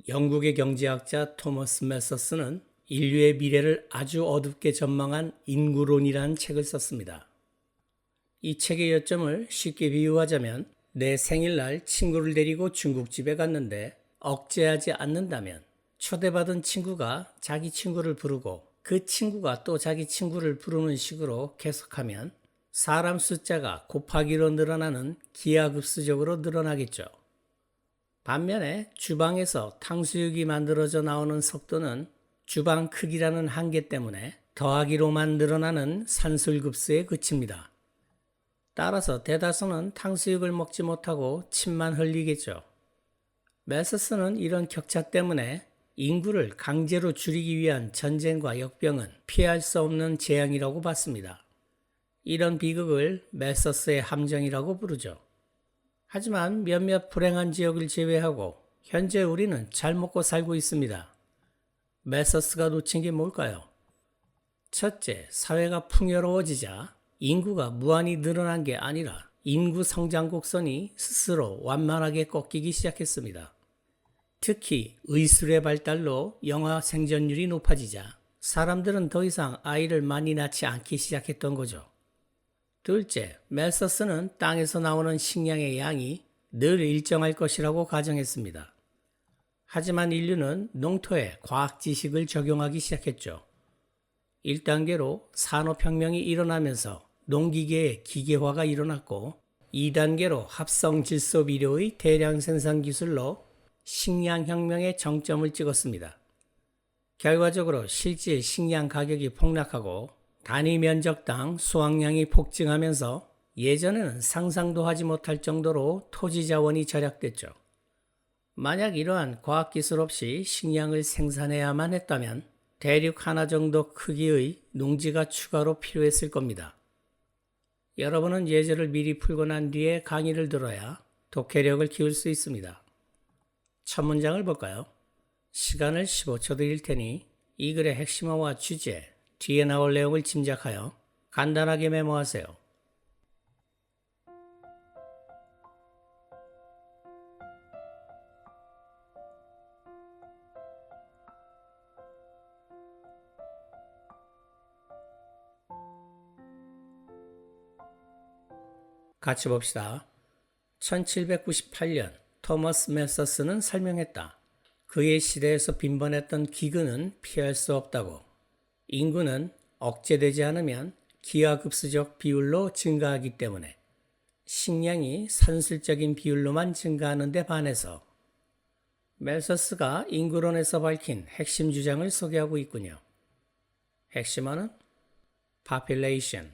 영국의 경제학자 토머스 매서스는 인류의 미래를 아주 어둡게 전망한 인구론이라는 책을 썼습니다. 이 책의 요점을 쉽게 비유하자면 내 생일날 친구를 데리고 중국집에 갔는데 억제하지 않는다면 초대받은 친구가 자기 친구를 부르고 그 친구가 또 자기 친구를 부르는 식으로 계속하면 사람 숫자가 곱하기로 늘어나는 기하급수적으로 늘어나겠죠. 반면에 주방에서 탕수육이 만들어져 나오는 속도는 주방 크기라는 한계 때문에 더하기로만 늘어나는 산술급수에 그칩니다. 따라서 대다수는 탕수육을 먹지 못하고 침만 흘리겠죠. 매서스는 이런 격차 때문에 인구를 강제로 줄이기 위한 전쟁과 역병은 피할 수 없는 재앙이라고 봤습니다. 이런 비극을 매서스의 함정이라고 부르죠. 하지만 몇몇 불행한 지역을 제외하고 현재 우리는 잘 먹고 살고 있습니다. 매서스가 놓친 게 뭘까요? 첫째, 사회가 풍요로워지자 인구가 무한히 늘어난 게 아니라 인구 성장 곡선이 스스로 완만하게 꺾이기 시작했습니다. 특히 의술의 발달로 영아 생존율이 높아지자 사람들은 더 이상 아이를 많이 낳지 않기 시작했던 거죠. 둘째, 매서스는 땅에서 나오는 식량의 양이 늘 일정할 것이라고 가정했습니다. 하지만 인류는 농토에 과학 지식을 적용하기 시작했죠. 1단계로 산업혁명이 일어나면서 농기계의 기계화가 일어났고 2단계로 합성질소비료의 대량 생산 기술로 식량혁명의 정점을 찍었습니다. 결과적으로 실질 식량 가격이 폭락하고 단위 면적당 수확량이 폭증하면서 예전에는 상상도 하지 못할 정도로 토지 자원이 절약됐죠. 만약 이러한 과학기술 없이 식량을 생산해야만 했다면 대륙 하나 정도 크기의 농지가 추가로 필요했을 겁니다. 여러분은 예제를 미리 풀고 난 뒤에 강의를 들어야 독해력을 키울 수 있습니다. 첫 문장을 볼까요? 시간을 15초 드릴 테니 이 글의 핵심어와 주제, 뒤에 나올 내용을 짐작하여 간단하게 메모하세요. 같이 봅시다. 1798년 토머스 매서스는 설명했다. 그의 시대에서 빈번했던 기근은 피할 수 없다고. 인구는 억제되지 않으면 기하급수적 비율로 증가하기 때문에 식량이 산술적인 비율로만 증가하는 데 반해서 멜서스가 인구론에서 밝힌 핵심 주장을 소개하고 있군요. 핵심어는 population,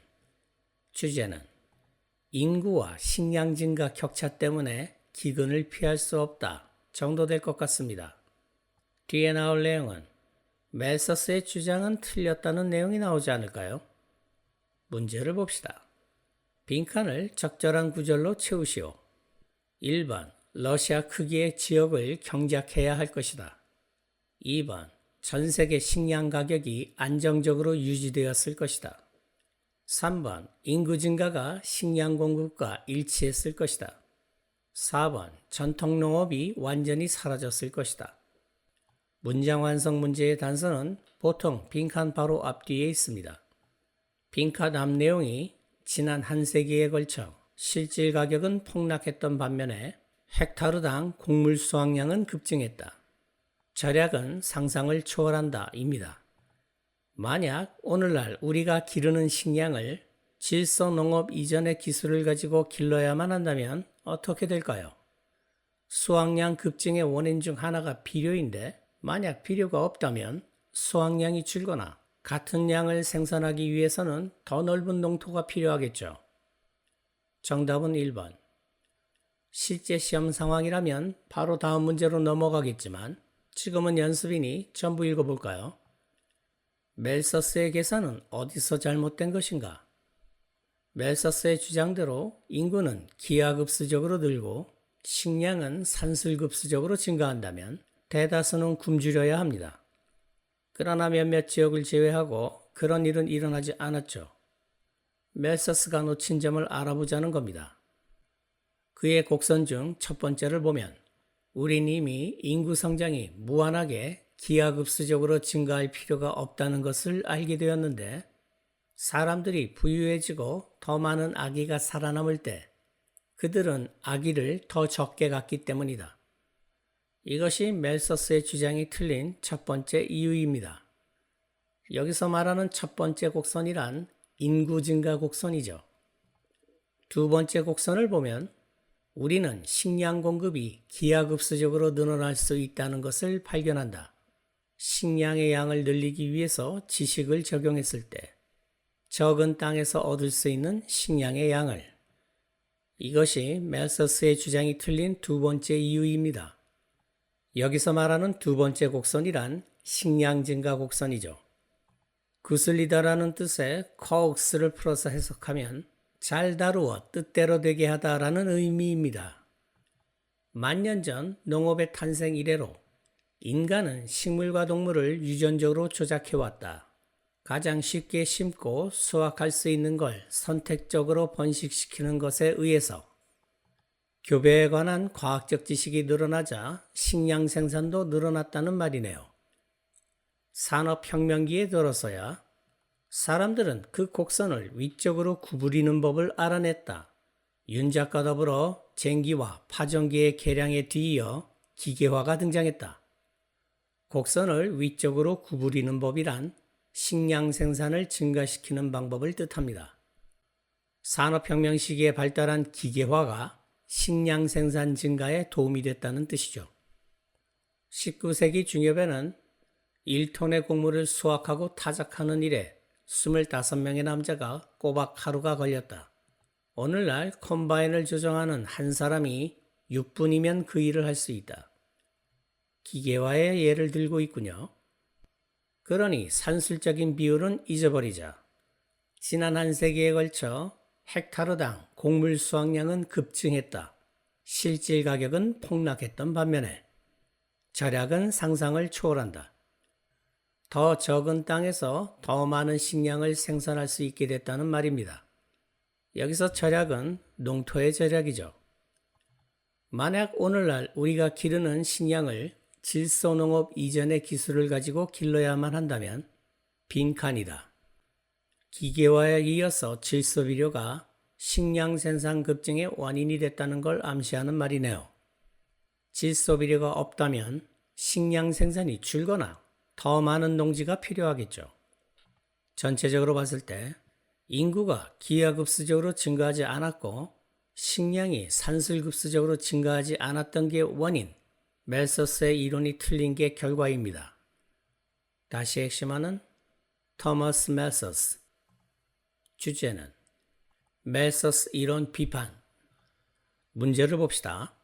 주제는 인구와 식량 증가 격차 때문에 기근을 피할 수 없다 정도 될 것 같습니다. 뒤에 나올 내용은 멜서스의 주장은 틀렸다는 내용이 나오지 않을까요? 문제를 봅시다. 빈칸을 적절한 구절로 채우시오. 1번, 러시아 크기의 지역을 경작해야 할 것이다. 2번, 전 세계 식량 가격이 안정적으로 유지되었을 것이다. 3번, 인구 증가가 식량 공급과 일치했을 것이다. 4번, 전통 농업이 완전히 사라졌을 것이다. 문장 완성 문제의 단서는 보통 빈칸 바로 앞뒤에 있습니다. 빈칸 앞 내용이 지난 한 세기에 걸쳐 실질 가격은 폭락했던 반면에 헥타르당 곡물 수확량은 급증했다. 절약은 상상을 초월한다 입니다. 만약 오늘날 우리가 기르는 식량을 질소 농업 이전의 기술을 가지고 길러야만 한다면 어떻게 될까요? 수확량 급증의 원인 중 하나가 비료인데 만약 비료가 없다면 수확량이 줄거나 같은 양을 생산하기 위해서는 더 넓은 농토가 필요하겠죠. 정답은 1번. 실제 시험 상황이라면 바로 다음 문제로 넘어가겠지만 지금은 연습이니 전부 읽어볼까요? 멜서스의 계산은 어디서 잘못된 것인가? 멜서스의 주장대로 인구는 기하급수적으로 늘고 식량은 산술급수적으로 증가한다면 대다수는 굶주려야 합니다. 그러나 몇몇 지역을 제외하고 그런 일은 일어나지 않았죠. 멜서스가 놓친 점을 알아보자는 겁니다. 그의 곡선 중 첫 번째를 보면 우린 이미 인구 성장이 무한하게 기하급수적으로 증가할 필요가 없다는 것을 알게 되었는데 사람들이 부유해지고 더 많은 아기가 살아남을 때 그들은 아기를 더 적게 갖기 때문이다. 이것이 멜서스의 주장이 틀린 첫 번째 이유입니다. 여기서 말하는 첫 번째 곡선이란 인구 증가 곡선이죠. 두 번째 곡선을 보면 우리는 식량 공급이 기하급수적으로 늘어날 수 있다는 것을 발견한다. 식량의 양을 늘리기 위해서 지식을 적용했을 때 적은 땅에서 얻을 수 있는 식량의 양을. 이것이 멜서스의 주장이 틀린 두 번째 이유입니다. 여기서 말하는 두 번째 곡선이란 식량 증가 곡선이죠. 구슬리다라는 뜻의 coax를 풀어서 해석하면 잘 다루어 뜻대로 되게 하다라는 의미입니다. 만년 전 농업의 탄생 이래로 인간은 식물과 동물을 유전적으로 조작해왔다. 가장 쉽게 심고 수확할 수 있는 걸 선택적으로 번식시키는 것에 의해서 교배에 관한 과학적 지식이 늘어나자 식량 생산도 늘어났다는 말이네요. 산업혁명기에 들어서야 사람들은 그 곡선을 위쪽으로 구부리는 법을 알아냈다. 윤작과 더불어 쟁기와 파종기의 개량에 뒤이어 기계화가 등장했다. 곡선을 위쪽으로 구부리는 법이란 식량 생산을 증가시키는 방법을 뜻합니다. 산업혁명 시기에 발달한 기계화가 식량 생산 증가에 도움이 됐다는 뜻이죠. 19세기 중엽에는 1톤의 곡물을 수확하고 타작하는 일에 25명의 남자가 꼬박 하루가 걸렸다. 오늘날 컴바인을 조정하는 한 사람이 6분이면 그 일을 할 수 있다. 기계화의 예를 들고 있군요. 그러니 산술적인 비율은 잊어버리자. 지난 한 세기에 걸쳐 헥타르당 곡물 수확량은 급증했다. 실질 가격은 폭락했던 반면에 절약은 상상을 초월한다. 더 적은 땅에서 더 많은 식량을 생산할 수 있게 됐다는 말입니다. 여기서 절약은 농토의 절약이죠. 만약 오늘날 우리가 기르는 식량을 질소농업 이전의 기술을 가지고 길러야만 한다면 빈칸이다. 기계화에 이어서 질소비료가 식량 생산 급증의 원인이 됐다는 걸 암시하는 말이네요. 질소비료가 없다면 식량 생산이 줄거나 더 많은 농지가 필요하겠죠. 전체적으로 봤을 때 인구가 기하급수적으로 증가하지 않았고 식량이 산술급수적으로 증가하지 않았던 게 원인, 멜서스의 이론이 틀린 게 결과입니다. 다시 핵심하는 토머스 멜서스. 주제는 멜서스 이론 비판. 문제를 봅시다.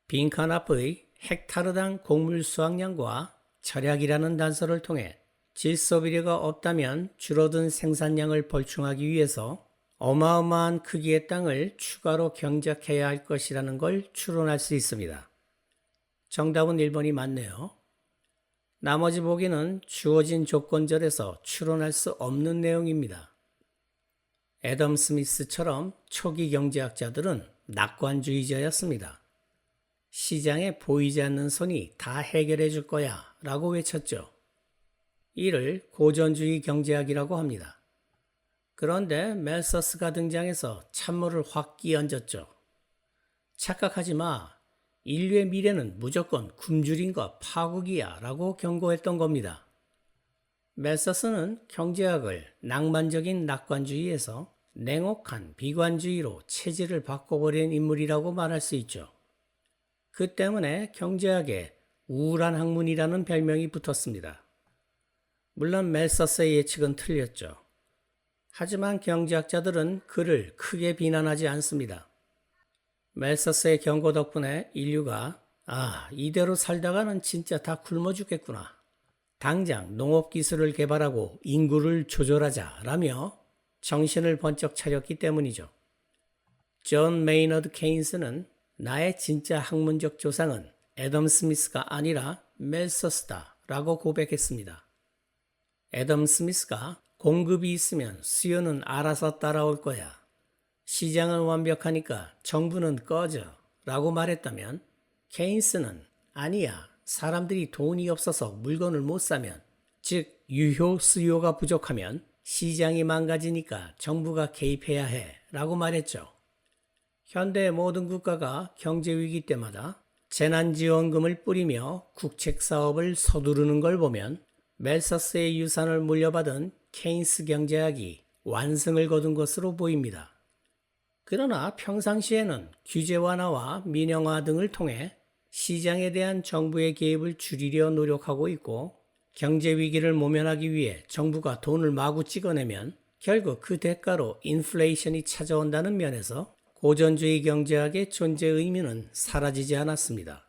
빈칸 앞의 헥타르당 곡물 수확량과 절약이라는 단서를 통해 질소비료가 없다면 줄어든 생산량을 벌충하기 위해서 어마어마한 크기의 땅을 추가로 경작해야 할 것이라는 걸 추론할 수 있습니다. 정답은 1번이 맞네요. 나머지 보기는 주어진 조건절에서 추론할 수 없는 내용입니다. 애덤 스미스처럼 초기 경제학자들은 낙관주의자였습니다. 시장에 보이지 않는 손이 다 해결해 줄 거야 라고 외쳤죠. 이를 고전주의 경제학이라고 합니다. 그런데 멜서스가 등장해서 찬물을 확 끼얹었죠. 착각하지 마. 인류의 미래는 무조건 굶주림과 파국이야 라고 경고했던 겁니다. 멜서스는 경제학을 낭만적인 낙관주의에서 냉혹한 비관주의로 체질을 바꿔버린 인물이라고 말할 수 있죠. 그 때문에 경제학에 우울한 학문이라는 별명이 붙었습니다. 물론 멜서스의 예측은 틀렸죠. 하지만 경제학자들은 그를 크게 비난하지 않습니다. 멜서스의 경고 덕분에 인류가 이대로 살다가는 진짜 다 굶어 죽겠구나. 당장 농업기술을 개발하고 인구를 조절하자 라며 정신을 번쩍 차렸기 때문이죠. 존 메이너드 케인스는 나의 진짜 학문적 조상은 애덤 스미스가 아니라 멜서스다 라고 고백했습니다. 애덤 스미스가 공급이 있으면 수요는 알아서 따라올 거야. 시장은 완벽하니까 정부는 꺼져 라고 말했다면 케인스는 아니야. 사람들이 돈이 없어서 물건을 못 사면, 즉 유효 수요가 부족하면 시장이 망가지니까 정부가 개입해야 해 라고 말했죠. 현대 모든 국가가 경제 위기 때마다 재난지원금을 뿌리며 국책 사업을 서두르는 걸 보면 멜서스의 유산을 물려받은 케인스 경제학이 완성을 거둔 것으로 보입니다. 그러나 평상시에는 규제 완화와 민영화 등을 통해 시장에 대한 정부의 개입을 줄이려 노력하고 있고, 경제 위기를 모면하기 위해 정부가 돈을 마구 찍어내면 결국 그 대가로 인플레이션이 찾아온다는 면에서 고전주의 경제학의 존재 의미는 사라지지 않았습니다.